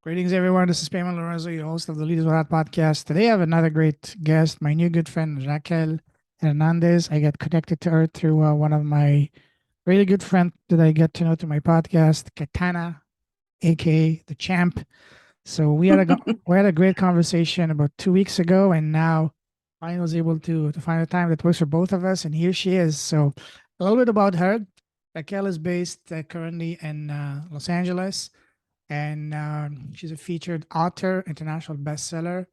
Greetings, everyone. This is Payman, your host of the Leaders Without podcast. Today, I have another great guest, my new good friend, Raquel Hernandez. I got connected to her through one of my really good friends that I get to know through my podcast, Catana, aka the Champ. So we had a great conversation about 2 weeks ago, and now I was able to find a time that works for both of us, and here she is. So a little bit about her. Raquel is based currently in Los Angeles, and she's a featured author, international bestseller,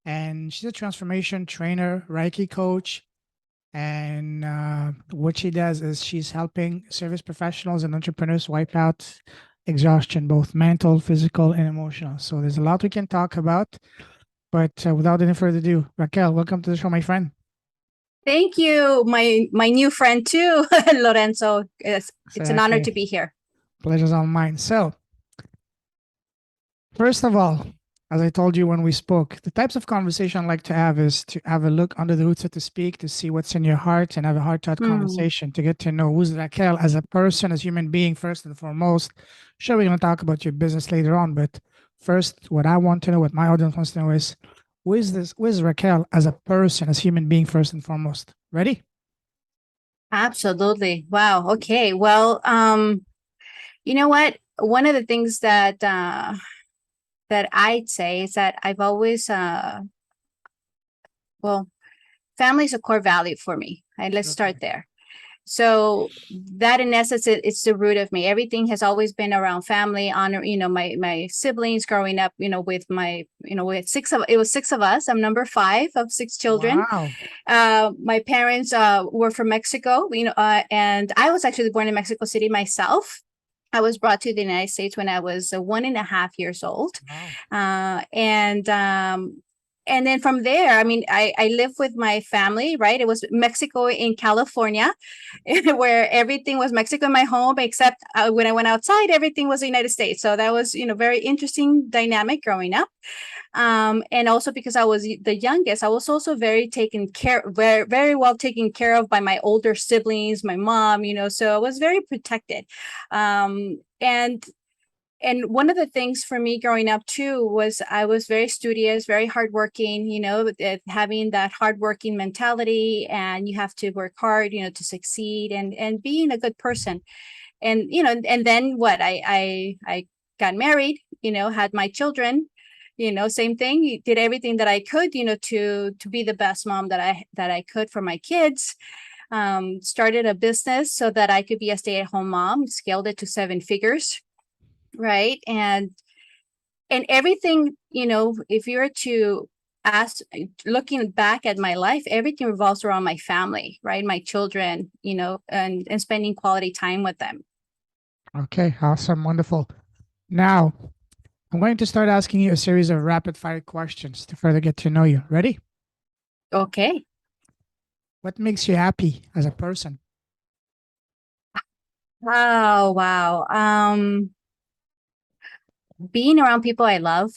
and she's a transformation trainer, Reiki coach. And what she does is she's helping service professionals and entrepreneurs wipe out exhaustion, both mental, physical, and emotional. So there's a lot we can talk about. But without any further ado, Raquel, welcome to the show, my friend. Thank you, my new friend too, Lorenzo. It's an honor to be here. Pleasure's all mine. So, first of all, as I told you when we spoke, the types of conversation I like to have is to have a look under the hood, so to speak, to see what's in your heart and have a heart-to-heart conversation to get to know who's Raquel as a person, as a human being, first and foremost. Sure, we're going to talk about your business later on, but first, what I want to know, what my audience wants to know is, who is Raquel as a person, as a human being, first and foremost? Ready? Absolutely. Wow. Okay. Well, you know what? One of the things that I'd say is that I've always well, family is a core value for me. And let's start there. So that in essence, it's the root of me. Everything has always been around family, honor, my siblings growing up, with with it was six of us. I'm number 5 of 6 children. Wow. My parents were from Mexico, and I was actually born in Mexico City myself. I was brought to the United States when I was 1.5 years old. Wow. And then from there, I mean, I lived with my family, right? It was Mexico in California, where everything was Mexico in my home, except when I went outside, everything was the United States. So that was, very interesting dynamic growing up. And also because I was the youngest, I was also very very well taken care of by my older siblings, my mom, so I was very protected. And one of the things for me growing up too was I was very studious, very hardworking, having that hardworking mentality, and you have to work hard, to succeed and being a good person. And, and then what I got married, had my children, same thing, did everything that I could, to be the best mom that I could for my kids. Started a business so that I could be a stay-at-home mom, scaled it to 7 figures. Right. And everything, if you were to ask, looking back at my life, everything revolves around my family, right? My children, and spending quality time with them. Okay, awesome, wonderful. Now, I'm going to start asking you a series of rapid fire questions to further get to know you. Ready? Okay. What makes you happy as a person? Oh, wow. Being around people I love,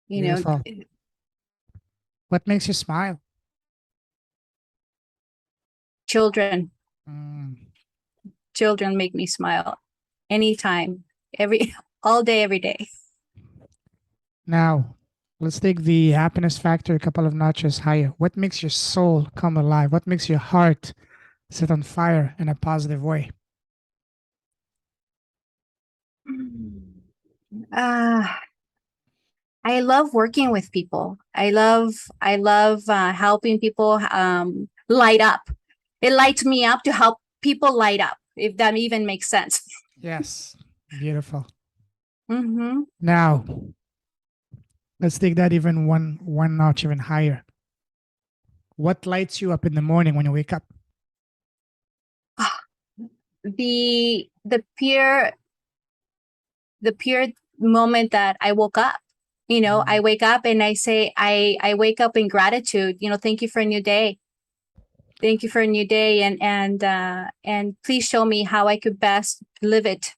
Beautiful. What makes you smile? Children. Mm. Children make me smile anytime, all day, every day. Now, let's take the happiness factor a couple of notches higher. What makes your soul come alive? What makes your heart set on fire in a positive way? I love working with people. I love helping people light up. It lights me up to help people light up, if that even makes sense. Yes, beautiful. Mm-hmm. Now, let's take that even one notch even higher. What lights you up in the morning when you wake up? The pure moment that I woke up. I wake up and I say, I wake up in gratitude. Thank you for a new day. Thank you for a new day, and please show me how I could best live it.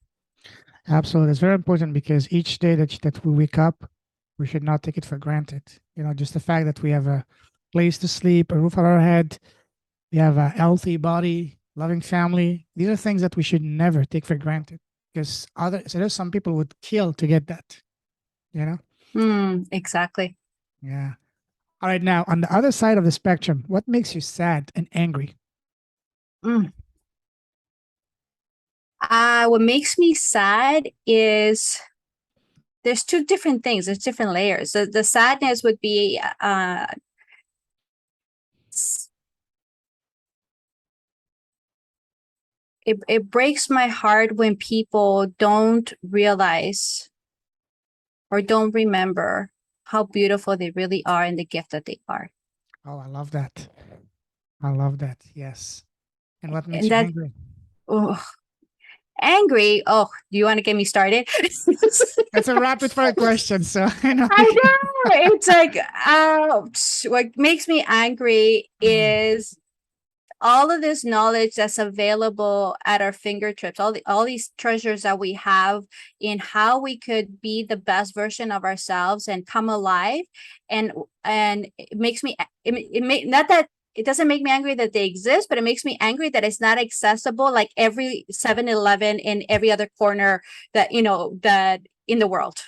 Absolutely, it's very important because each day that we wake up, we should not take it for granted. Just the fact that we have a place to sleep, a roof on our head, we have a healthy body, loving family. These are things that we should never take for granted. because there's some people would kill to get that, you know? Exactly. Yeah. All right. Now, on the other side of the spectrum, what makes you sad and angry? Mm. What makes me sad is there's two different things. There's different layers. The sadness would be it breaks my heart when people don't realize or don't remember how beautiful they really are and the gift that they are. Oh, I love that. I love that. Yes. And what makes And you that, angry? oh, angry. Oh, do you want to get me started? It's a rapid fire question, so I know. I know. It's like, what makes me angry is all of this knowledge that's available at our fingertips, all these treasures that we have in how we could be the best version of ourselves and come alive. And it makes me not that it doesn't make me angry that they exist, but it makes me angry that it's not accessible like every 7-Eleven in every other corner that that in the world.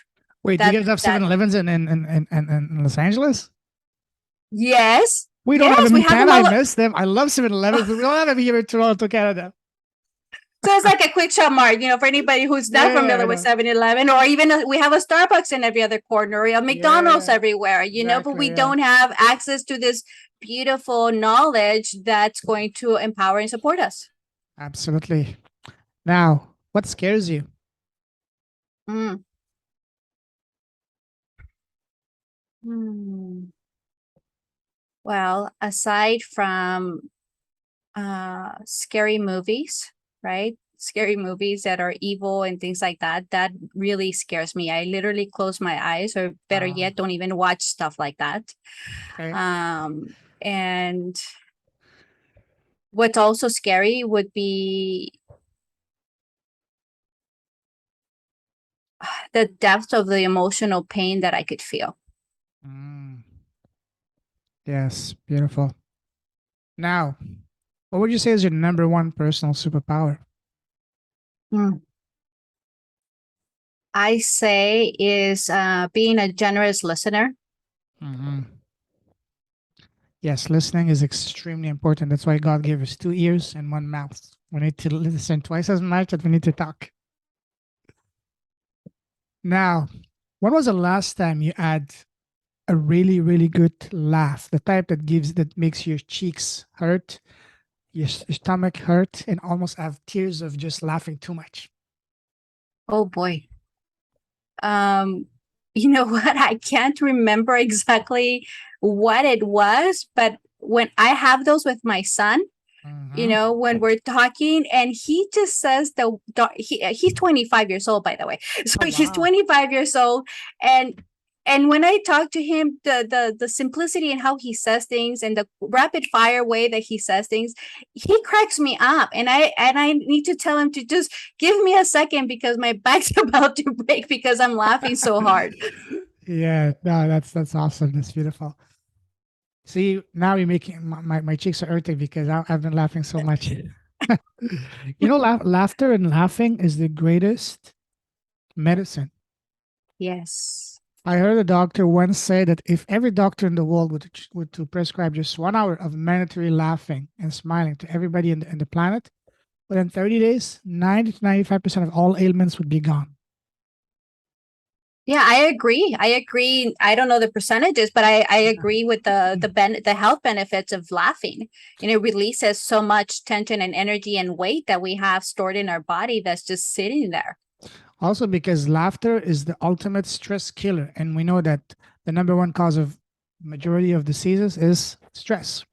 Wait, do you guys have 7-Elevens in Los Angeles? Yes. We don't have Yes, them we in have them Canada. all. I miss them. I love 7-Elevens, but we don't have them here in Toronto, Canada. So it's like a quick shop mart, for anybody who's not Yeah, familiar I with know. 7-Eleven, or even we have a Starbucks in every other corner, or a McDonald's Yeah, everywhere, but exactly. we Yeah, don't have access to this beautiful knowledge that's going to empower and support us. absolutely. Now, what scares you? Mm. Hmm. Well, aside from scary movies, right? Scary movies that are evil and things like that, that really scares me. I literally close my eyes, or better Uh, yet, don't even watch stuff like that. okay. And what's also scary would be the depth of the emotional pain that I could feel. Mm, yes, beautiful. Now, what would you say is your number one personal superpower? Mm. I say is being a generous listener. Mm-hmm. Yes, listening is extremely important. That's why God gave us 2 ears and 1 mouth. We need to listen twice as much as we need to talk. Now, when was the last time you had a really, really good laugh? The type that makes your cheeks hurt, your stomach hurt, and almost have tears of just laughing too much. Oh boy. You know what? I can't remember exactly what it was, but when I have those with my son, Mm-hmm. when we're talking, and he just says he's 25 years old, by the way. So Oh he's wow. 25 years old, and when I talk to him, the simplicity in how he says things and the rapid fire way that he says things, he cracks me up. And I need to tell him to just give me a second because my back's about to break because I'm laughing so hard. Yeah, no, that's awesome. That's beautiful. See, now you're making my cheeks are hurting because I've been laughing so much. Laughter and laughing is the greatest medicine. Yes. I heard a doctor once say that if every doctor in the world would to prescribe just 1 hour of mandatory laughing and smiling to everybody in the planet, within 30 days, 90 to 95% of all ailments would be gone. Yeah, I agree. I agree. I don't know the percentages, but I agree with the health benefits of laughing. And it releases so much tension and energy and weight that we have stored in our body that's just sitting there. Also, because laughter is the ultimate stress killer, and we know that the number one cause of majority of diseases is stress.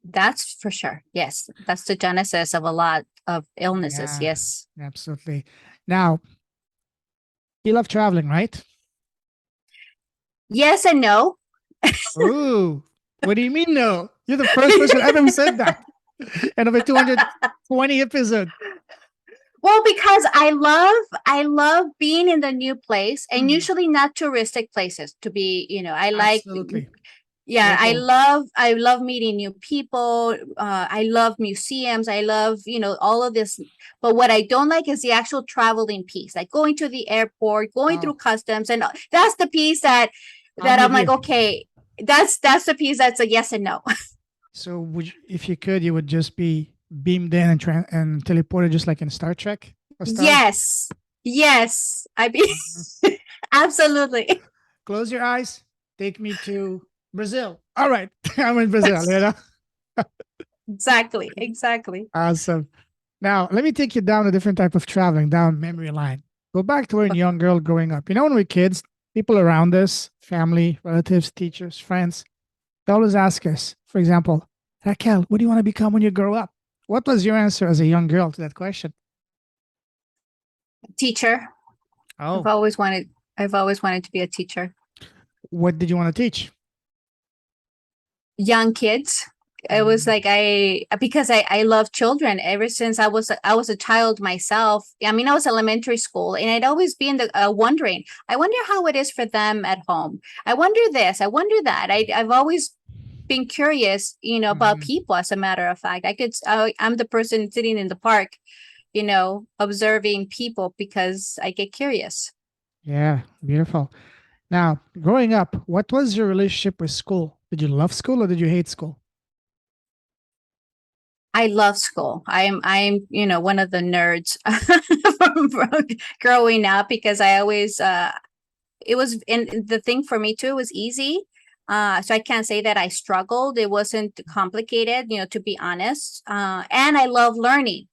That's for sure. Yes, that's the genesis of a lot of illnesses. Yeah, Yes. absolutely. Now, you love traveling, right? Yes and no. Ooh, what do you mean no? You're the first person ever who said that. And of a 220 episode. Well, because I love being in the new place, and usually not touristic places to be, I like Absolutely. Yeah, Beautiful. I love meeting new people. I love museums. I love, all of this. But what I don't like is the actual traveling piece, like going to the airport, going Oh, through customs, and that's the piece that I'm I'm with like, you. okay, that's the piece that's a yes and no. So if you could, you would just be beamed in and and teleported just like in Star Trek or Star. Yes, yes, Mhm. absolutely. Close your eyes. Take me to Brazil. All right, I'm in Brazil. Exactly, exactly. Awesome. Now let me take you down a different type of traveling down memory line. Go back to when Okay. young girl growing up. You know, when we're kids, people around us, family, relatives, teachers, friends, they always ask us, for example, Raquel, what do you want to become when you grow up? What was your answer as a young girl to that question? Teacher. I've Oh, always wanted I've always wanted to be a teacher. what did you want to teach? Young kids. It was Mm, like I love children ever since I was a child myself. I mean, I was elementary school, and I'd always be in the wondering. I wonder how it is for them at home. I wonder this. I wonder that. I've always been curious, about mhm. people. As a matter of fact, I'm the person sitting in the park, observing people because I get curious. Yeah, beautiful. Now, growing up, what was your relationship with school? Did you love school or did you hate school? I love school. I'm one of the nerds from growing up because I always it was, and the thing for me too, it was easy. So I can't say that I struggled. It wasn't complicated, to be honest. And I love learning.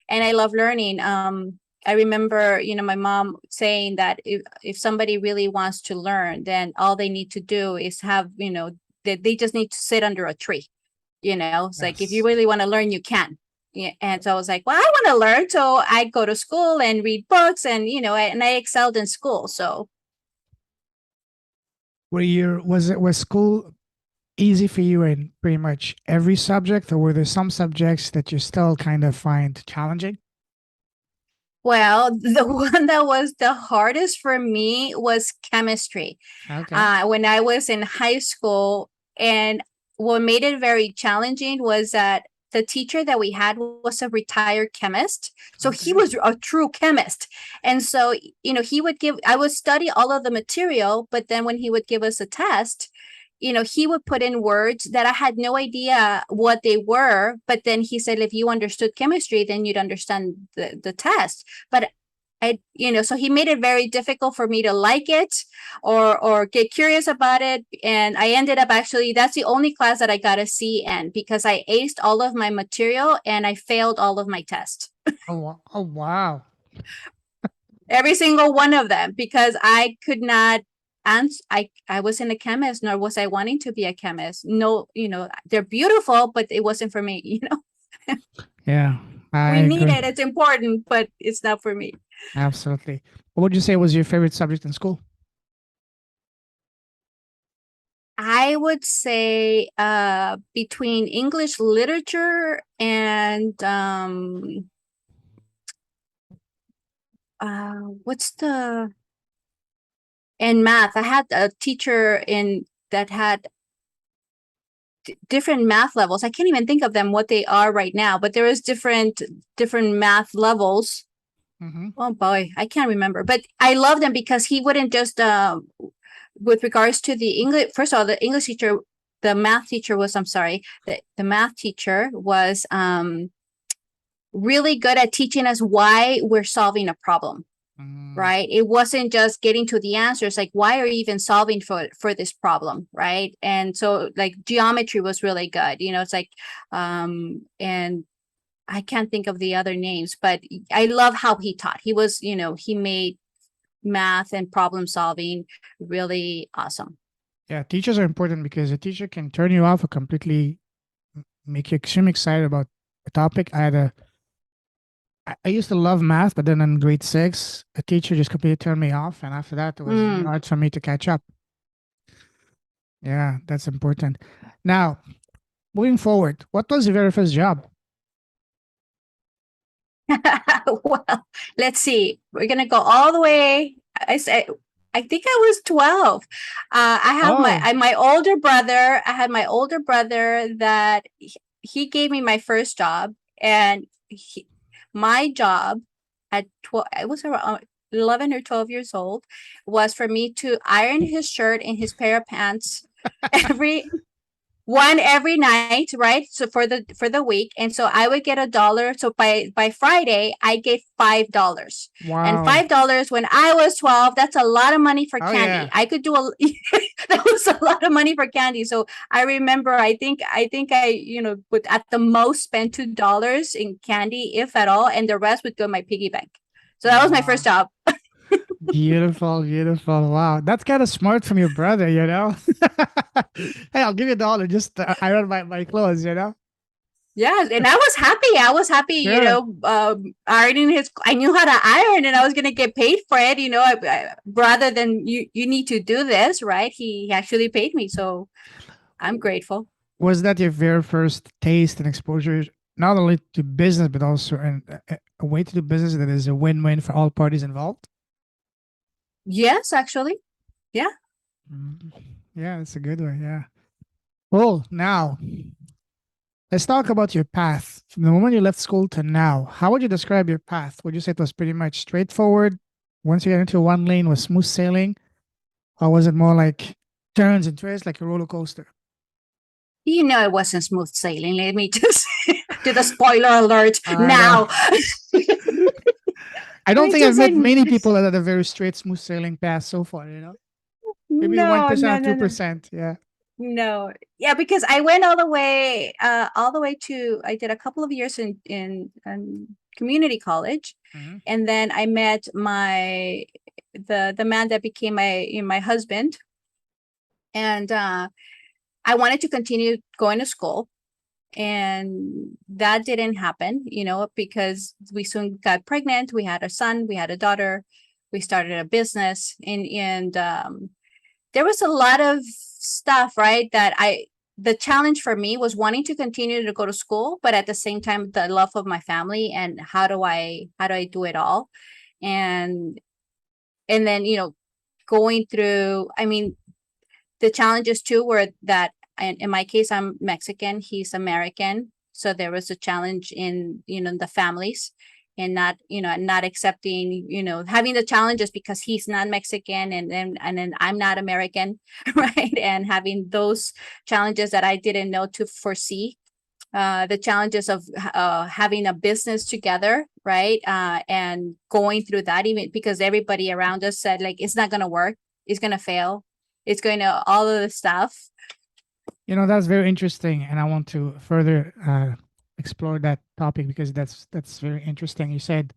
And I love learning. I remember, my mom saying that if somebody really wants to learn, then all they need to do is have, they just need to sit under a tree. It's like if you Yes. really want to learn, you can. Yeah. And so I was like, well, I want to learn. So I go to school and read books, and, and I excelled in school. So, Was school easy for you in pretty much every subject, or were there some subjects that you still kind of find challenging? well, the one that was the hardest for me was chemistry. Okay. When I was in high school, and what made it very challenging was that the teacher that we had was a retired chemist. So he Okay. was a true chemist. And so, I would study all of the material, but then when he would give us a test, he would put in words that I had no idea what they were. But then he said, if you understood chemistry, then you'd understand the test. But so he made it very difficult for me to like it or get curious about it. And I ended up actually, that's the only class that I got a C in because I aced all of my material and I failed all of my tests. Oh, wow. Every single one of them because I could not answer. I wasn't a chemist, nor was I wanting to be a chemist. No, they're beautiful, but it wasn't for me, Yeah, I We need agree. it, it's important, but it's not for me. Absolutely. What would you say was your favorite subject in school? I would say between English literature and what's the and math. I had a teacher in that had different math levels. I can't even think of them what they are right now, but there was different math levels. Hmm. Oh boy, I can't remember. But I love them because he wouldn't just with regards to the English. First of all, the English teacher, the math teacher was. I'm sorry, the math teacher was really good at teaching us why we're solving a problem. Mm, Right, it wasn't just getting to the answers, like why are you even solving for this problem, right? And so like geometry was really good, it's like and I can't think of the other names, but I love how he taught. He was, he made math and problem solving really awesome. yeah, teachers are important because a teacher can turn you off or completely make you extremely excited about a topic. I used to love math, but then in grade six, a teacher just completely turned me off, and after that, it was really Mm. hard for me to catch up. Yeah, that's important. Now, moving forward, what was your very first job? Well, let's see. We're gonna go all the way. I say I think I was 12. I have Oh, my older brother. I had my older brother that he gave me my first job, and my job at 12, I was around 11 or 12 years old, was for me to iron his shirt and his pair of pants every every night, right? So for the week, and so I would get $1. So by Friday, I gave $5, and wow. $5 when I was 12, that's a lot of money for Oh, candy. yeah. I could do a that was a lot of money for candy. So I remember, I would at the most spend $2 in candy, if at all, and the rest would go in my piggy bank. So that was my first Wow. job. Beautiful, beautiful. Wow. That's kind of smart from your brother, you know? Hey, I'll give you $1. Just iron my clothes, you know? Yeah, and I was happy. I was happy, Sure. ironing his. I knew how to iron, and I was gonna get paid for it. Rather than you need to do this, right? He actually paid me, so I'm grateful. Was that your very first taste and exposure, not only to business, but also a way to do business that is a win-win for all parties involved? Yes, actually, yeah. Mm. Yeah, it's a good one. Yeah. Cool. Now, let's talk about your path. From the moment you left school to now, how would you describe your path? Would you say it was pretty much straightforward? Once you get into one lane was smooth sailing? Or was it more like turns and twists like a roller coaster? It wasn't smooth sailing. Let me just do the spoiler alert I know. now. I Let don't me think I've just met say many people that had a very straight, smooth sailing path so far, you know? Maybe no, 1% no, or no, no. 2%. Yeah. No. Yeah, because I went all the way to, I did a couple of years in community college. Mhm. And then I met the man that became my husband. And I wanted to continue going to school. And that didn't happen, because we soon got pregnant. We had a son, we had a daughter, we started a business, and there was a lot of stuff, right? The challenge for me was wanting to continue to go to school, but at the same time, the love of my family, and how do I do it all? And then, going through, I mean, the challenges too were that, in my case, I'm Mexican, he's American. So there was a challenge in, the families, and not accepting, having the challenges because he's not Mexican, and then I'm not American, right? And having those challenges that I didn't know to foresee. The challenges of having a business together, right? And going through that, even because everybody around us said, like, it's not going to work, it's going to fail, it's going to all of the stuff. That's very interesting. And I want to further explore that topic because that's very interesting. You said,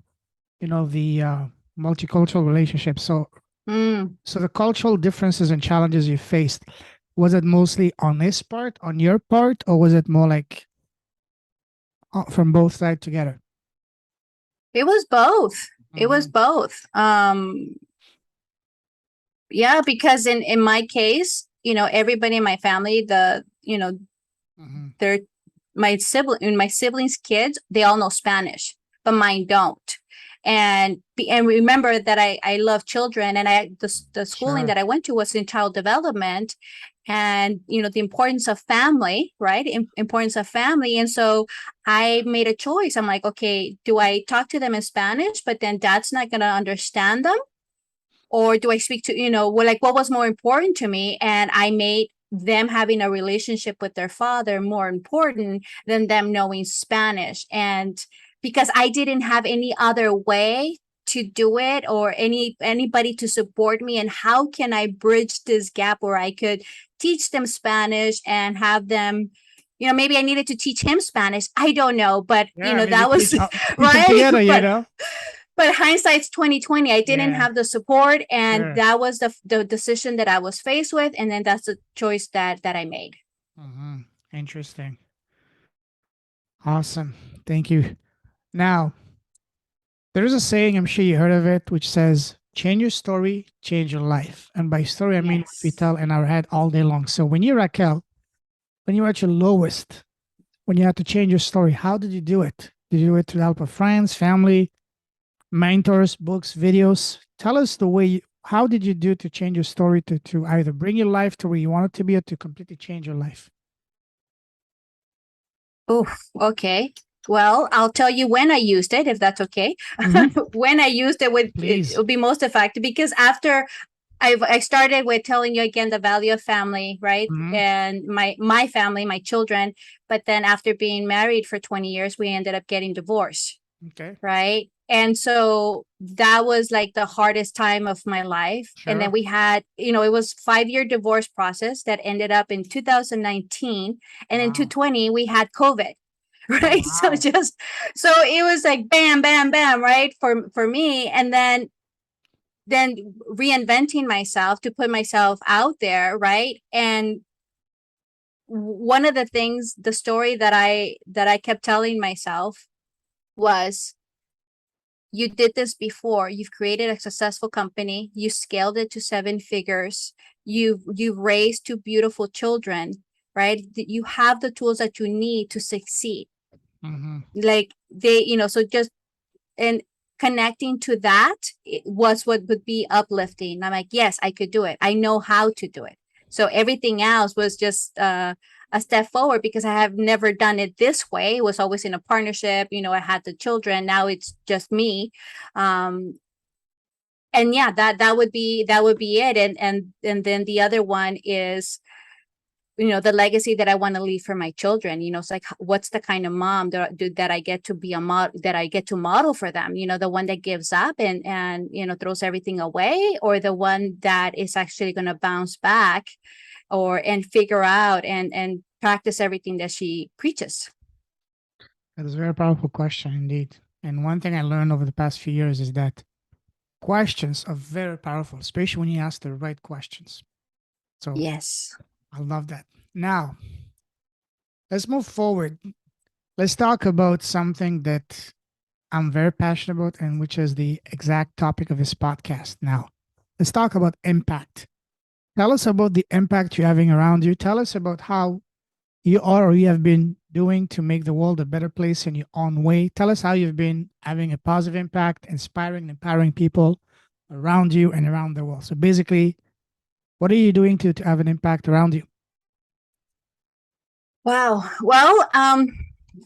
the multicultural relationship. So the cultural differences and challenges you faced, was it mostly on his part, on your part, or was it more like from both sides together? It was both. It was Mhm. both. Yeah, because in my case, everybody in my family, Mhm. they're my siblings' kids, they all know Spanish, but mine don't. And remember that I love children, and the schooling Sure. that I went to was in child development, and the importance of family, right? Importance of family. And so I made a choice. I'm like, okay, do I talk to them in Spanish, but then dad's not going to understand them? Or do I speak to, like, what was more important to me? And I made them having a relationship with their father more important than them knowing Spanish. And because I didn't have any other way to do it, or anybody to support me, and how can I bridge this gap where I could teach them Spanish and have them, maybe I needed to teach him Spanish, I don't know, but Yeah, maybe that was teach them right. together, But hindsight's 2020. I didn't Yeah, have the support, and sure. that was the decision that I was faced with, and then that's the choice that I made. Hmm. Interesting. Awesome. Thank you. Now, there's a saying, I'm sure you heard of it, which says, change your story, change your life. And by story, I mean what we Yes. tell in our head all day long. So when you, Raquel, when you were at your lowest, when you had to change your story, how did you do it? Did you do it through the help of friends, family, mentors, books, videos? Tell us the way, how did you do to change your story to either bring your life to where you want it to be or to completely change your life? Oh, okay. Well, I'll tell you when I used it, if that's okay. Mhm. When I used it, it Please. would be most effective, because after I started with telling you again the value of family, right? Mhm. And my family, my children. But then after being married for 20 years, we ended up getting divorced, Okay. right? And so that was like the hardest time of my life. And then Sure. we had, it was 5-year divorce process that ended up in 2019. And in Wow. 2020, we had COVID. Oh, Right. So wow. so it was like bam, bam, bam, right? For me. And then reinventing myself to put myself out there, right? And one of the things, the story that I kept telling myself was, you did this before. You've created a successful company, you scaled it to 7 figures, you've raised 2 beautiful children, right? You have the tools that you need to succeed. Mhm. Like they, so just, and connecting to that, it was what would be uplifting. I'm like, yes, I could do it. I know how to do it. So everything else was just a step forward, because I have never done it this way. It was always in a partnership. I had the children. Now it's just me. And yeah, that would be it. And then the other one is, the legacy that I want to leave for my children. It's like, what's the kind of mom that I get to be a model, that I get to model for them? The one that gives up and throws everything away, or the one that is actually going to bounce back, and figure out and practice everything that she preaches. That is a very powerful question indeed. And one thing I learned over the past few years is that questions are very powerful, especially when you ask the right questions. So Yes. I love that. Now, let's move forward. Let's talk about something that I'm very passionate about, and which is the exact topic of this podcast. Now, let's talk about impact. Tell us about the impact you're having around you. Tell us about how you are or you have been doing to make the world a better place in your own way. Tell us how you've been having a positive impact, inspiring and empowering people around you and around the world. So basically, what are you doing to have an impact around you? Wow. Well,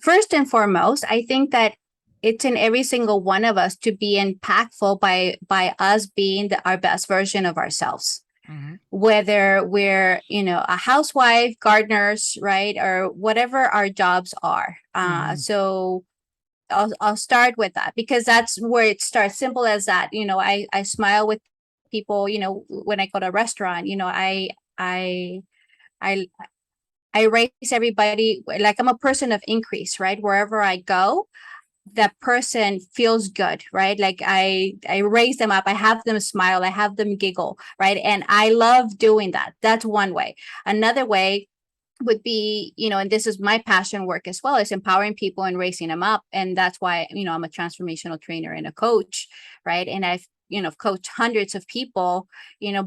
first and foremost, I think that it's in every single one of us to be impactful by us being our best version of ourselves. Mm-hmm. Whether we're, a housewife, gardeners, right, or whatever our jobs are. Mm-hmm. So I'll start with that, because that's where it starts. Simple as that. I smile with people. When I go to a restaurant, I I I raise everybody, like I'm a person of increase, right? Wherever I go, that person feels good, right? Like I raise them up, I have them smile, I have them giggle, right? And I love doing that. That's one way. Another way would be, and this is my passion work as well, is empowering people and raising them up. And that's why, I'm a transformational trainer and a coach, right? And I've, coached hundreds of people,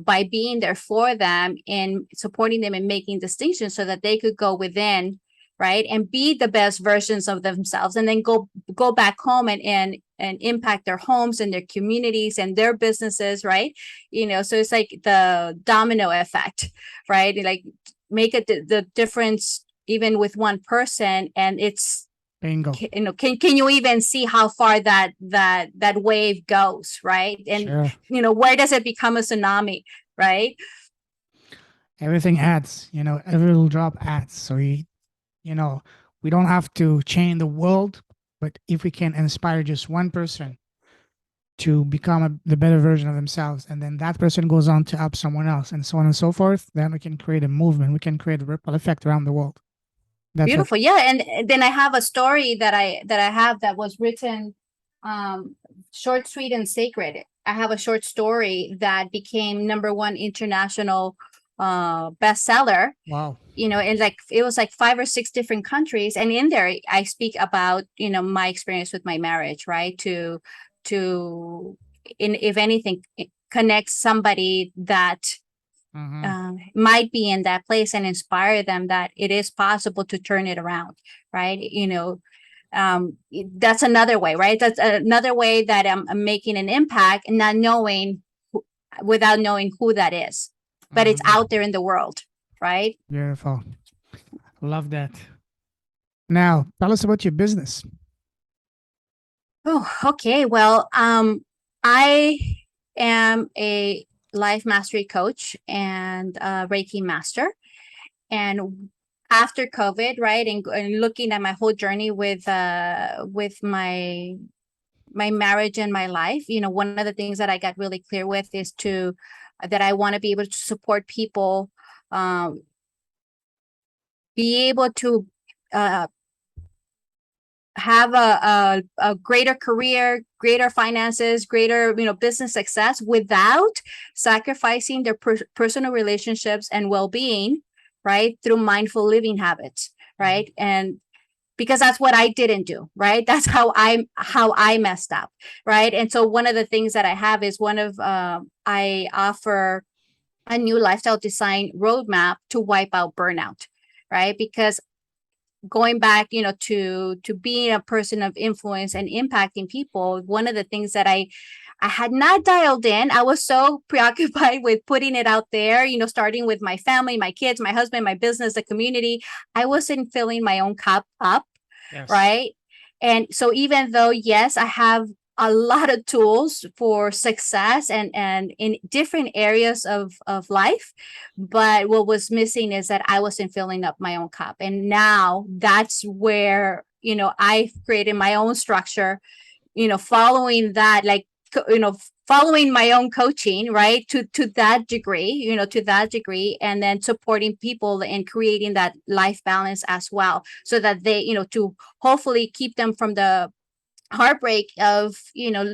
by being there for them and supporting them and making distinctions so that they could go within, right, and be the best versions of themselves, and then go back home and impact their homes and their communities and their businesses, right? So it's like the domino effect, right? Like make the difference even with one person, and it's, Bingo. can you even see how far that wave goes, right? And Sure. where does it become a tsunami, right? Everything adds, every little drop adds. So you know, we don't have to change the world, but if we can inspire just one person to become the better version of themselves, and then that person goes on to help someone else, and so on and so forth, then we can create a movement. We can create a ripple effect around the world. That's what. Beautiful. Yeah. And then I have a story that I have that was written, short, sweet, and sacred. I have a short story that became #1 international bestseller, Wow. and like it was like 5 or 6 different countries. And in there I speak about, my experience with my marriage, right? To in if anything, connect somebody that Mm-hmm. might be in that place and inspire them that it is possible to turn it around, right? That's another way, right? That's another way that I'm making an impact, and not knowing without knowing who that is, but it's out there in the world, right? Beautiful. Love that. Now, tell us about your business. Oh, okay. Well, I am a life mastery coach and a Reiki Master. And after COVID, right, and looking at my whole journey with my marriage and my life, one of the things that I got really clear with is that I want to be able to support people, be able to have a greater career, greater finances, greater business success without sacrificing their personal relationships and well-being, right, through mindful living habits, right? And because that's what I didn't do, right? That's how I messed up, right? And so one of the things that I have is I offer a new lifestyle design roadmap to wipe out burnout, right? Because going back, to being a person of influence and impacting people, one of the things that I had not dialed in, I was so preoccupied with putting it out there, starting with my family, my kids, my husband, my business, the community. I wasn't filling my own cup up. Yes. Right. And so even though, yes, I have a lot of tools for success and in different areas of life, but what was missing is that I wasn't filling up my own cup. And now that's where, I've created my own structure, following that, like, following my own coaching, right, to that degree, and then supporting people and creating that life balance as well, so that they, to hopefully keep them from the heartbreak of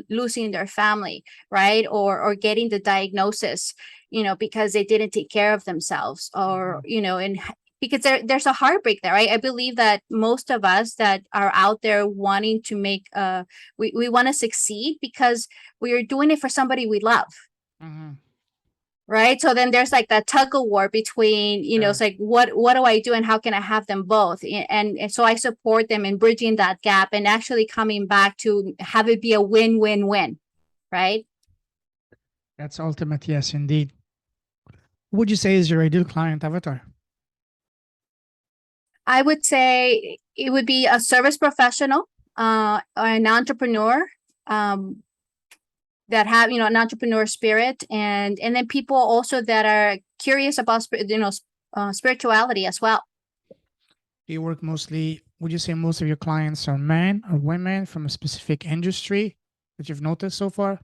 losing their family, right, or getting the diagnosis, because they didn't take care of themselves, or and because there's a heartbreak there, right? I believe that most of us that are out there wanting to make we want to succeed because we are doing it for somebody we love. Right. So then there's like that tug of war between, it's like, what do I do and how can I have them both? And so I support them in bridging that gap and actually coming back to have it be a win-win-win. Right. That's ultimate. Yes, indeed. What would you say is your ideal client avatar? I would say it would be a service professional, an entrepreneur, that have an entrepreneur spirit, and then people also that are curious about spirituality as well. Do you work mostly, would you say most of your clients are men or women from a specific industry that you've noticed so far?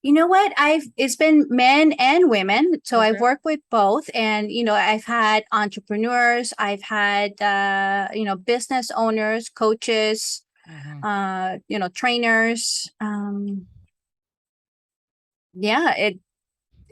You know what? It's been men and women. So I've Okay. worked with both, and I've had entrepreneurs, I've had business owners, coaches, trainers. Yeah,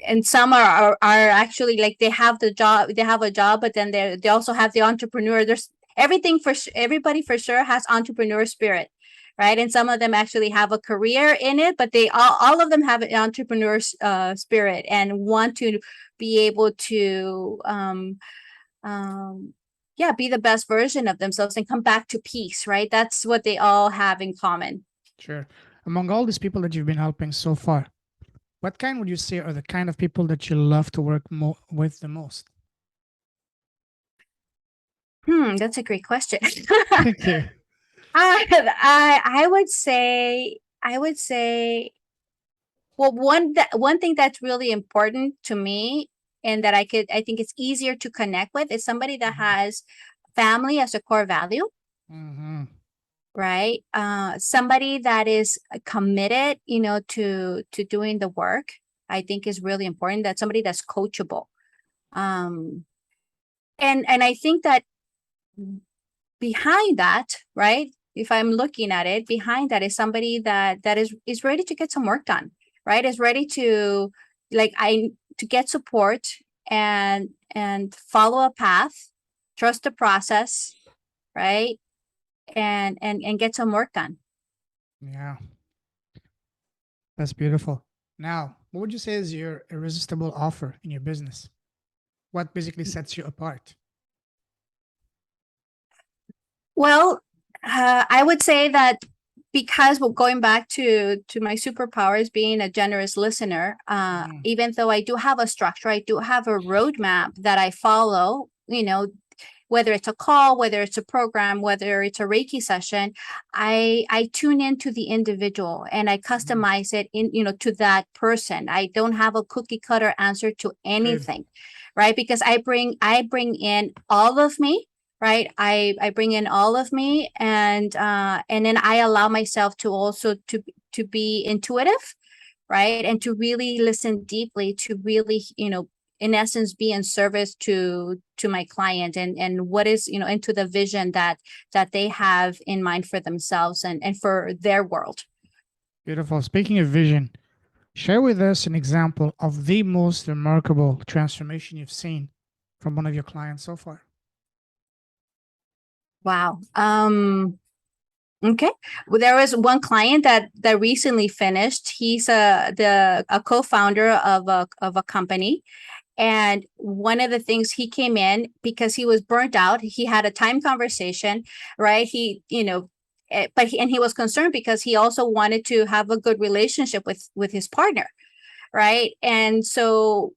and some are actually, like, they have a job, but then they also have the entrepreneur. There's everything for everybody for sure has entrepreneur spirit, right? And some of them actually have a career in it, but they all of them have an entrepreneur spirit and want to be able to be the best version of themselves and come back to peace, right? That's what they all have in common. Sure. Among all these people that you've been helping so far, what kind would you say are the kind of people that you love to work with the most? That's a great question. Thank you. I would say, well, one thing that's really important to me, and that I think it's easier to connect with, is somebody that has family as a core value, right? Somebody that is committed, to doing the work, I think is really important. That somebody that's coachable. And I think that behind that, right, if I'm looking at it, behind that is somebody that is ready to get some work done, right? Is ready to, to get support and follow a path, trust the process, right? And get some work done. Yeah. That's beautiful. Now, what would you say is your irresistible offer in your business? What basically sets you apart? Well, I would say that because going back to my superpowers, being a generous listener, even though I do have a structure, I do have a roadmap that I follow, whether it's a call, whether it's a program, whether it's a Reiki session, I tune into the individual and I customize it to that person. I don't have a cookie cutter answer to anything, right? Because I bring in all of me. Right. I bring in all of me, and then I allow myself to also to be intuitive, right? And to really listen deeply, to really, in essence, be in service to my client and what is, into the vision that they have in mind for themselves and for their world. Beautiful. Speaking of vision, share with us an example of the most remarkable transformation you've seen from one of your clients so far. Wow. Okay. Well, there was one client that recently finished. He's a co-founder of a company. And one of the things, he came in because he was burnt out. He had a time conversation, right? He was concerned because he also wanted to have a good relationship with his partner, right? And so,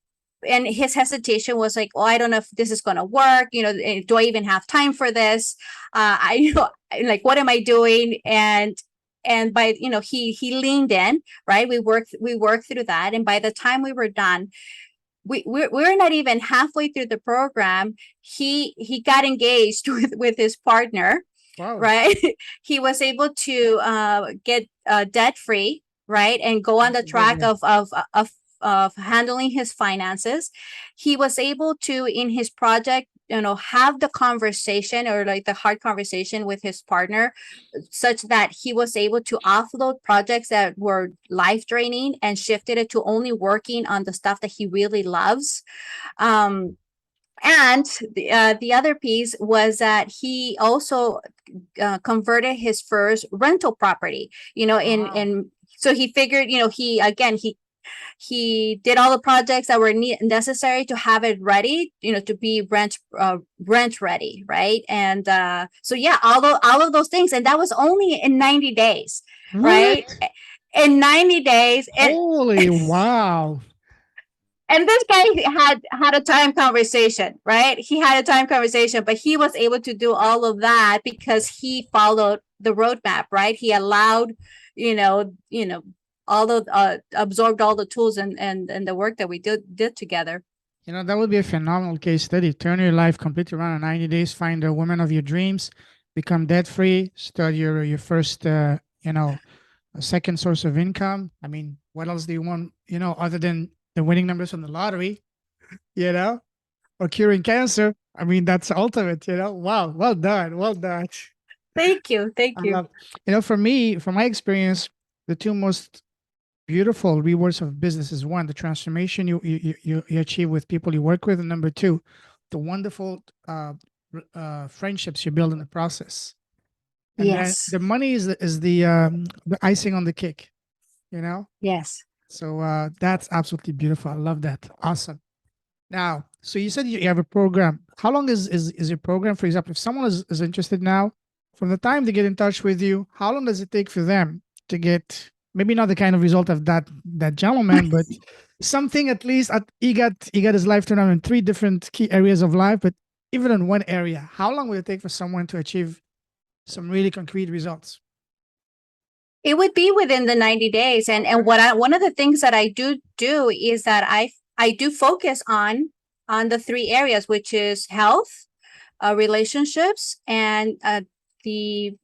and his hesitation was like, oh, I don't know if this is going to work. Do I even have time for this? Like, what am I doing? And by, he leaned in, right? We worked through that. And by the time we were done, we're not even halfway through the program. He got engaged with his partner. Wow. Right? He was able to get debt free, right, and go on the track of handling his finances. He was able to, in his project, have the conversation, or like the hard conversation with his partner, such that he was able to offload projects that were life draining and shifted it to only working on the stuff that he really loves. And the other piece was that he also converted his first rental property, in so he figured, he did all the projects that were necessary to have it ready, to be rent ready, right? And so yeah, all of those things, and that was only in 90 days, right? In 90 days. Holy wow. And this guy had a time conversation, right? He had a time conversation, but he was able to do all of that because he followed the roadmap, right? He allowed, all the absorbed all the tools and the work that we did together. That would be a phenomenal case study. Turn your life completely around in 90 days, find the woman of your dreams, become debt free, start your first, a second source of income. I mean, what else do you want, other than the winning numbers from the lottery, or curing cancer? I mean, that's ultimate, Wow. Well done. Well done. Thank you. Thank you. For me, from my experience, the two most beautiful rewards of business is, one, the transformation you achieve with people you work with, and number two, the wonderful friendships you build in the process. And yes. then the money is the icing on the cake, Yes. So that's absolutely beautiful. I love that. Awesome. Now, so you said you have a program. How long is your program? For example, if someone is interested now, from the time they get in touch with you, how long does it take for them to get, maybe not the kind of result of that gentleman, but something at least? He got his life turned around in 3 different key areas of life, but even in one area, how long will it take for someone to achieve some really concrete results? It would be within the 90 days. And one of the things that I do is that I do focus on the 3 areas, which is health, relationships, and the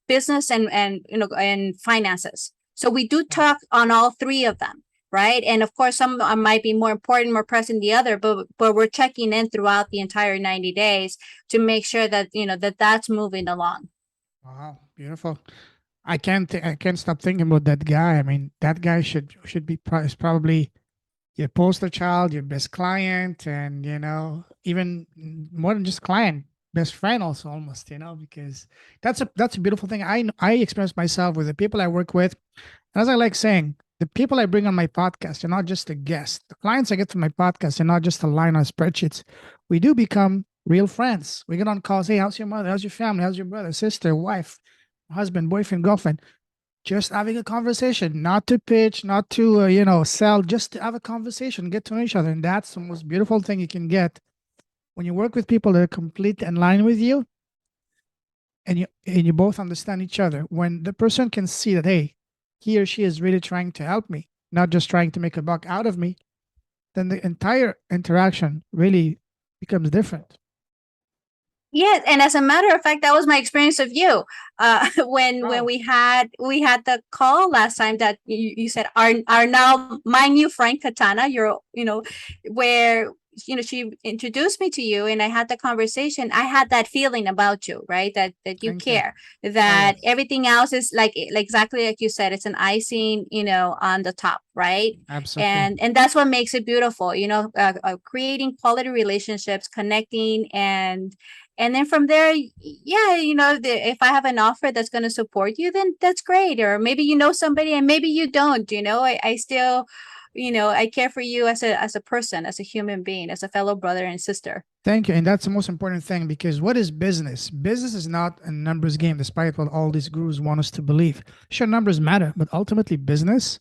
business and finances. So we do talk on all 3 of them, right? And of course, some might be more important, more present than the other, but we're checking in throughout the entire 90 days to make sure that, that's moving along. Wow, beautiful. I can't stop thinking about that guy. I mean, that guy should be is probably your poster child, your best client, and even more than just client, best friend also, almost, because that's a beautiful thing. I experience myself with the people I work with, and as I like saying, the people I bring on my podcast are not just a guest. The clients I get from my podcast are not just a line on spreadsheets. We do become real friends. We get on calls. Hey, how's your mother? How's your family? How's your brother, sister, wife? husband, boyfriend, girlfriend, just having a conversation, not to pitch, not to, sell, just to have a conversation, get to know each other. And that's the most beautiful thing you can get when you work with people that are completely in line with you, and you both understand each other. When the person can see that, hey, he or she is really trying to help me, not just trying to make a buck out of me, then the entire interaction really becomes different. Yes, and as a matter of fact, that was my experience of you. When Oh, we had the call last time that you said are now my new friend Catana, where she introduced me to you, and I had the conversation. I had that feeling about you, right? That you thank you. care. Oh, That yes, everything else is like exactly like you said. It's an icing, on the top, right? absolutely. And that's what makes it beautiful. Creating quality relationships, connecting, and then from there, yeah, if I have an offer that's going to support you, then that's great. Or maybe you know somebody and maybe you don't. I still, I care for you as a person, as a human being, as a fellow brother and sister. Thank you. And that's the most important thing, because what is business? Business is not a numbers game, despite what all these gurus want us to believe. Sure, numbers matter, but ultimately, business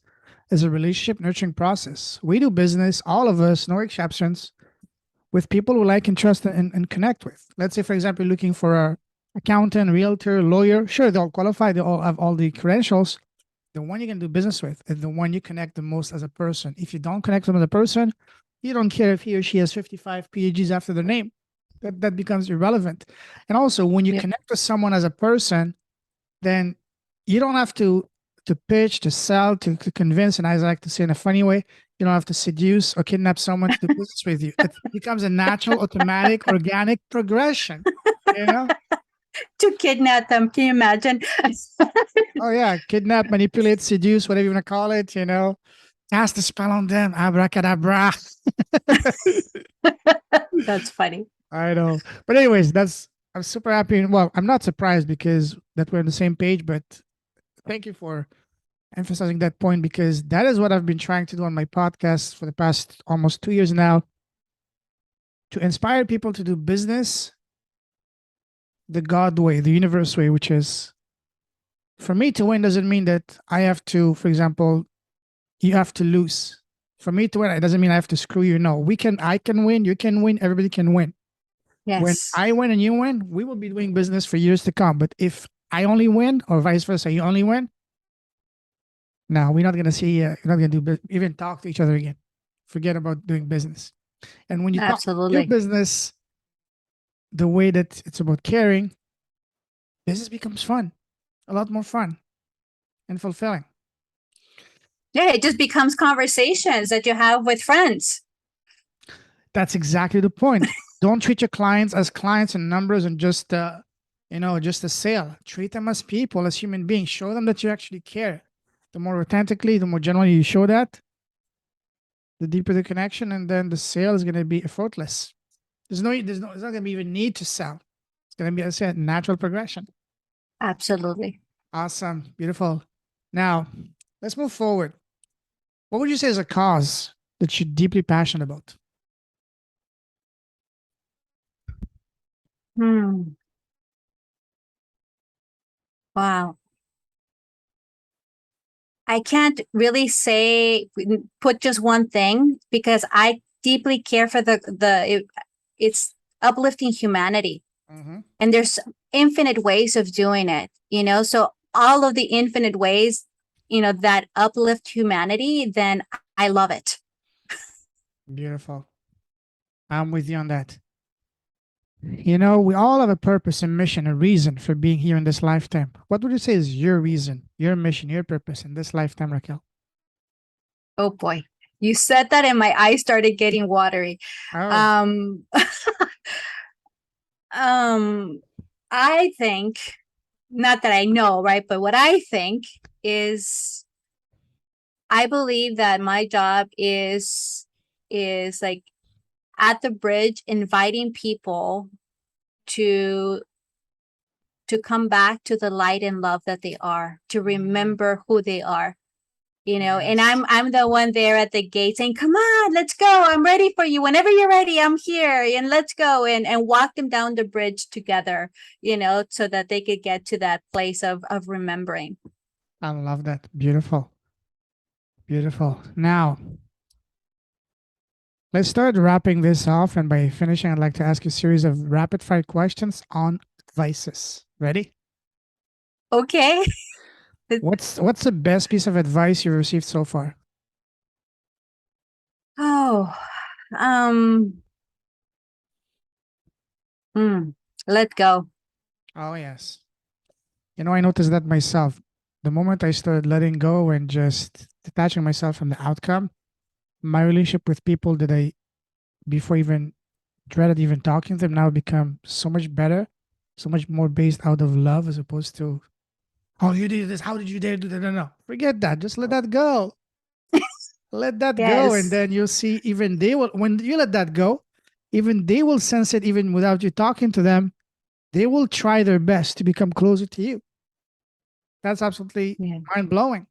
is a relationship nurturing process. We do business, all of us, no exceptions, with people who like and trust and connect with. Let's say, for example, looking for a accountant, realtor, lawyer. Sure, they'll qualify, they all have all the credentials. The one you can do business with is the one you connect the most as a person. If you don't connect them as a person, you don't care if he or she has 55 PhDs after their name. That becomes irrelevant. And also, when you Yep. connect with someone as a person, then you don't have to pitch, to sell, to convince, and I like to say in a funny way, you don't have to seduce or kidnap someone to do business with you. It becomes a natural, automatic, organic progression. You know? To kidnap them, can you imagine? Oh yeah, kidnap, manipulate, seduce, whatever you want to call it. Cast a spell on them, abracadabra. That's funny. I know, but anyways, I'm super happy. And well, I'm not surprised because that we're on the same page. But thank you for emphasizing that point, because that is what I've been trying to do on my podcast for the past almost 2 years now, to inspire people to do business the God way, the universe way, which is, for me to win doesn't mean that I have to, for example, you have to lose. For me to win, it doesn't mean I have to screw you. No, I can win, you can win, everybody can win. When Yes, I win and you win, we will be doing business for years to come. But if I only win, or vice versa, you only win, no, we're not gonna see. We're not gonna even talk to each other again. Forget about doing business. And when you do absolutely. business the way that it's about caring, business becomes fun, a lot more fun and fulfilling. Yeah, it just becomes conversations that you have with friends. That's exactly the point. Don't treat your clients as clients and numbers and just just a sale. Treat them as people, as human beings. Show them that you actually care. The more authentically, the more genuinely you show that, the deeper the connection, and then the sale is going to be effortless. There's not going to be even need to sell. It's going to be, as I said, natural progression. Absolutely. Awesome, beautiful. Now, let's move forward. What would you say is a cause that you're deeply passionate about? Hmm. Wow. I can't really say put just one thing because I deeply care for it's uplifting humanity, Mm-hmm. and there's infinite ways of doing it, so all of the infinite ways, that uplift humanity, then I love it. Beautiful. I'm with you on that. We all have a purpose and mission, a reason for being here in this lifetime. What would you say is your reason, your mission, your purpose in this lifetime, Raquel? Oh boy, you said that and my eyes started getting watery. Oh, um um I think, not that I know, right, but what I think is, I believe that my job is like at the bridge, inviting people to come back to the light and love that they are, to mhm. remember who they are. and Yes. I'm the one there at the gate saying, come on, let's go, I'm ready for you, whenever you're ready, I'm here, and let's go, and walk them down the bridge together, so that they could get to that place of remembering. I love that. Beautiful. Beautiful. Now, let's start wrapping this off. And by finishing, I'd like to ask you a series of rapid fire questions on advices. Ready? Okay. What's the best piece of advice you've received so far? Oh, um let go. Oh, yes. I noticed that myself. The moment I started letting go and just detaching myself from the outcome, my relationship with people that I before even dreaded even talking to them now become so much better, so much more based out of love as opposed to, oh, you did this. How did you dare do that? No, no. Forget that. Just let that go. Let that go. And Yes. then you'll see even they will, when you let that go, even they will sense it even without you talking to them. They will try their best to become closer to you. That's absolutely Yeah. mind blowing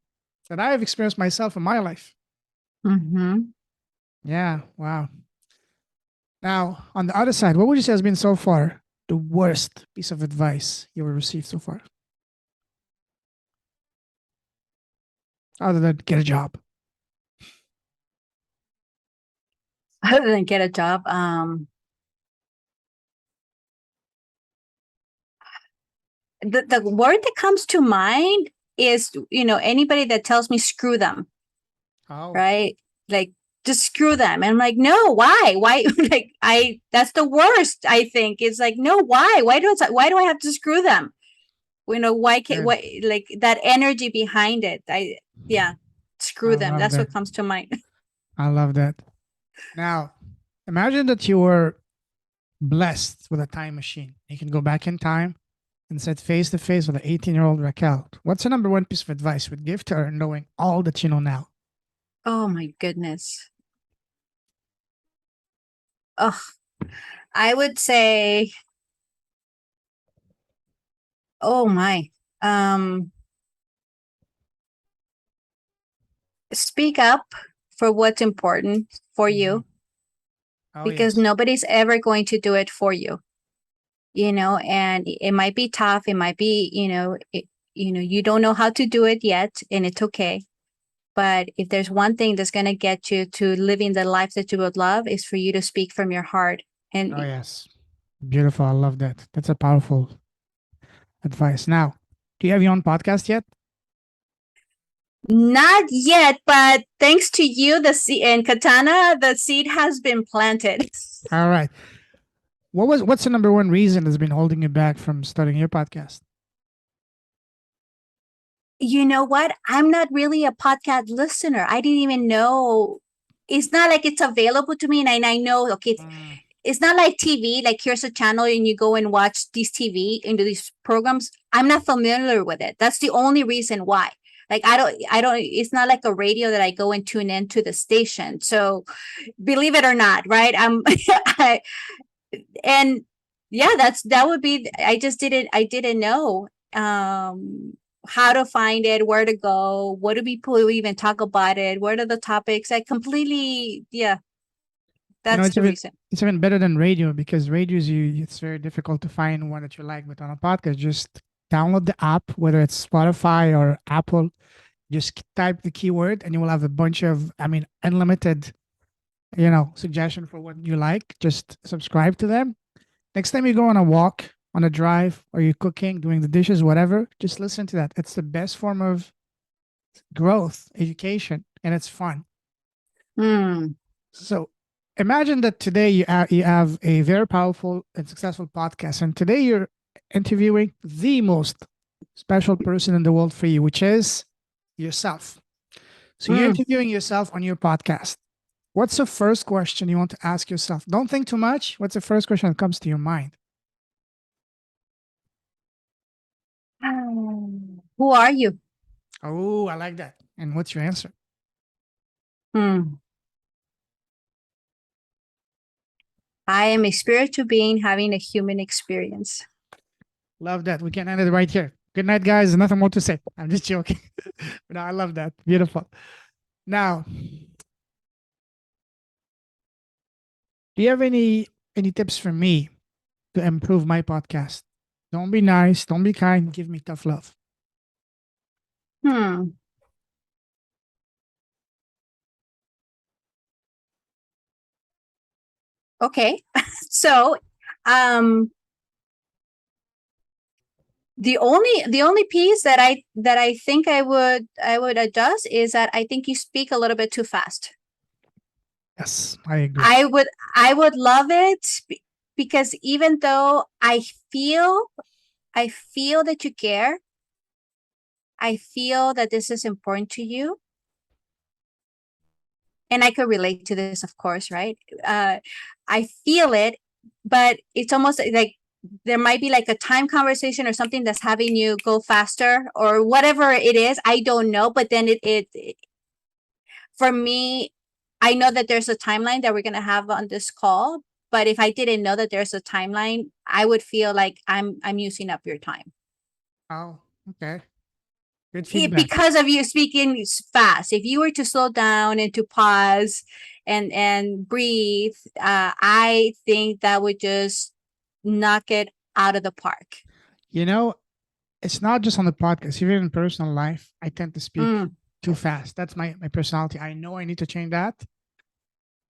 that I have experienced myself in my life. Mm-hmm. Yeah. Wow. Now, on the other side, what would you say has been so far the worst piece of advice you ever received so far? Other than get a job. Other than get a job, the word that comes to mind is, anybody that tells me screw them, Oh, right? Like, just screw them. And I'm like, no, why like, that's the worst. I think it's like, no, why do I have to screw them? Why can't, good. why, like, that energy behind it? Yeah, I screw them, love that's that. what comes to mind. I love that. Now, imagine that you were blessed with a time machine. You can go back in time and sit face to face with an 18-year-old Raquel. What's the number one piece of advice you would give to her knowing all that you know now? Oh my goodness. Oh, I would say, oh my, um speak up for what's important for Mhm. you, Oh, because yes. nobody's ever going to do it for you, and it might be tough, it might be, you don't know how to do it yet, and it's okay. But if there's one thing that's going to get you to living the life that you would love, is for you to speak from your heart. And Oh, yes. Beautiful. I love that. That's a powerful advice. Now, do you have your own podcast yet? not yet, but thanks to you, the seed, and Katana, the seed has been planted. All right. What's the number one reason that's been holding you back from starting your podcast? You know what? I'm not really a podcast listener. I didn't even know. It's not like it's available to me, and I know, okay, Mm, it's not like TV, like here's a channel and you go and watch these TV into these programs. I'm not familiar with it. That's the only reason why. Like, I don't, it's not like a radio that I go and tune into the station. So believe it or not, right? I, and yeah, that would be, I didn't know, how to find it, where to go, what do people even talk about it, what are the topics. I completely, yeah, that's it's the even reason. it's even better than radio because radios it's very difficult to find one that you like. But on a podcast, just download the app, whether it's Spotify or Apple. Just type the keyword, and you will have a bunch of, I mean, unlimited, suggestion for what you like. Just subscribe to them. Next time you go on a walk, on a drive, or you're cooking, doing the dishes, whatever, just listen to that. It's the best form of growth, education, and it's fun. Hmm. So imagine that today you have a very powerful and successful podcast, and today you're interviewing the most special person in the world for you, which is yourself. So you're Hmm. interviewing yourself on your podcast. What's the first question you want to ask yourself? Don't think too much. What's the first question that comes to your mind? Who are you? Oh, I like that. And what's your answer? Hmm. I am a spiritual being having a human experience. Love that. We can end it right here. Good night, guys. Nothing more to say. I'm just joking. No, I love that. Beautiful. Now, do you have any tips for me to improve my podcast? Don't be nice. Don't be kind. Give me tough love. Hmm. Okay. So, um, the only piece that I think I would adjust is that I think you speak a little bit too fast. Yes, I agree. I would love it because even though I feel that you care, I feel that this is important to you, and I could relate to this, of course, right? I feel it, but it's almost like there might be like a time conversation or something that's having you go faster or whatever it is. I don't know, but then it for me, I know that there's a timeline that we're gonna have on this call. But if I didn't know that there's a timeline, I would feel like I'm using up your time. Oh, okay. Good feedback. Because of you speaking fast. If you were to slow down and to pause and breathe, I think that would just knock it out of the park. You know, it's not just on the podcast, even in personal life, I tend to speak Mm, too fast. That's my personality. I know I need to change that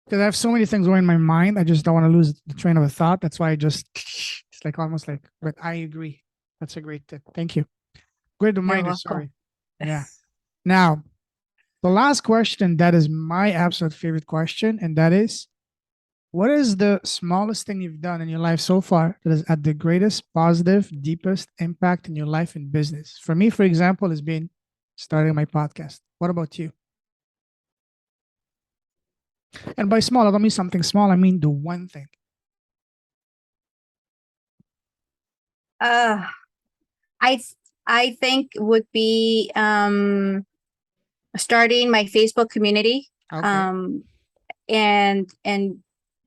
because I have so many things going in my mind. I just don't want to lose the train of a thought. That's why I just, it's like almost like, but I agree. That's a great tip. Thank you. Great you're reminder. welcome. Sorry. Yeah. Now, the last question that is my absolute favorite question, and that is, what is the smallest thing you've done in your life so far that has had the greatest positive, deepest impact in your life and business? For me, for example, has been starting my podcast. What about you? And by small, I don't mean something small. I mean the one thing. Uh, I I think would be starting my Facebook community, Okay. um, and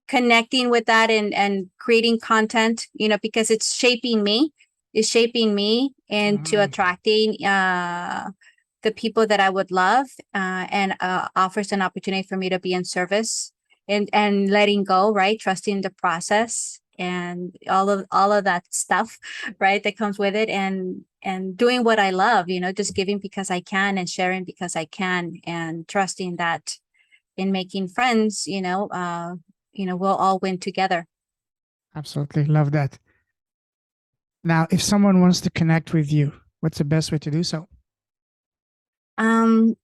connecting with that and creating content, because it's shaping me into Mhm. attracting the people that I would love, and offers an opportunity for me to be in service and letting go, right? Trusting the process and all of that stuff, right? That comes with it, and doing what I love, just giving because I can and sharing because I can, and trusting that in making friends, we'll all win together. Absolutely. Love that. Now, if someone wants to connect with you, what's the best way to do so? Um,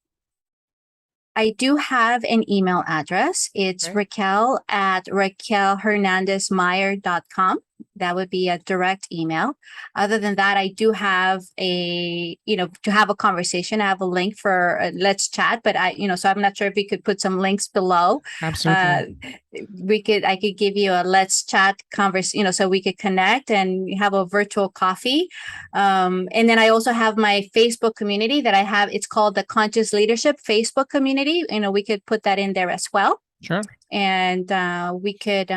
I do have an email address. It's Okay. Raquel at RaquelHernandez-Meyer.com. That would be a direct email. Other than that, I do have to have a conversation. I have a link for Let's Chat, but so I'm not sure if we could put some links below. Absolutely. Uh, I could give you a Let's Chat so we could connect and have a virtual coffee. And then I also have my Facebook community that I have. It's called the Conscious Leadership Facebook community. We could put that in there as well. Sure. And we could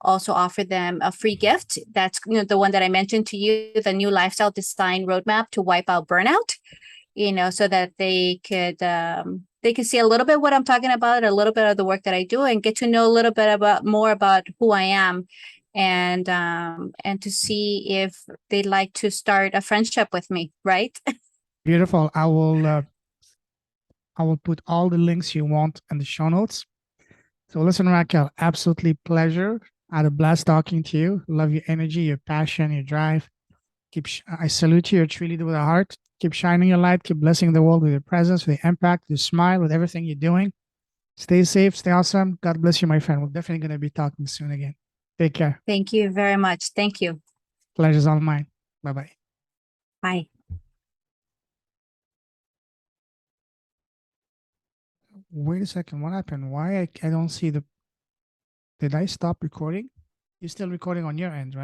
also offer them a free gift. That's the one that I mentioned to you, the new lifestyle design roadmap to wipe out burnout. So that they could see a little bit what I'm talking about, a little bit of the work that I do, and get to know a little bit more about who I am, and to see if they'd like to start a friendship with me, right? Beautiful. I will put all the links you want in the show notes. So listen, Raquel, absolutely pleasure. I had a blast talking to you. Love your energy, your passion, your drive. I salute you. You're a true leader with a heart. Keep shining your light. Keep blessing the world with your presence, with your impact, your smile, with everything you're doing. Stay safe. Stay awesome. God bless you, my friend. We're definitely going to be talking soon again. Take care. Thank you very much. Thank you. Pleasure's all mine. Bye bye. Bye. Wait a second. What happened? Why I don't see the. Did I stop recording? You're still recording on your end, right?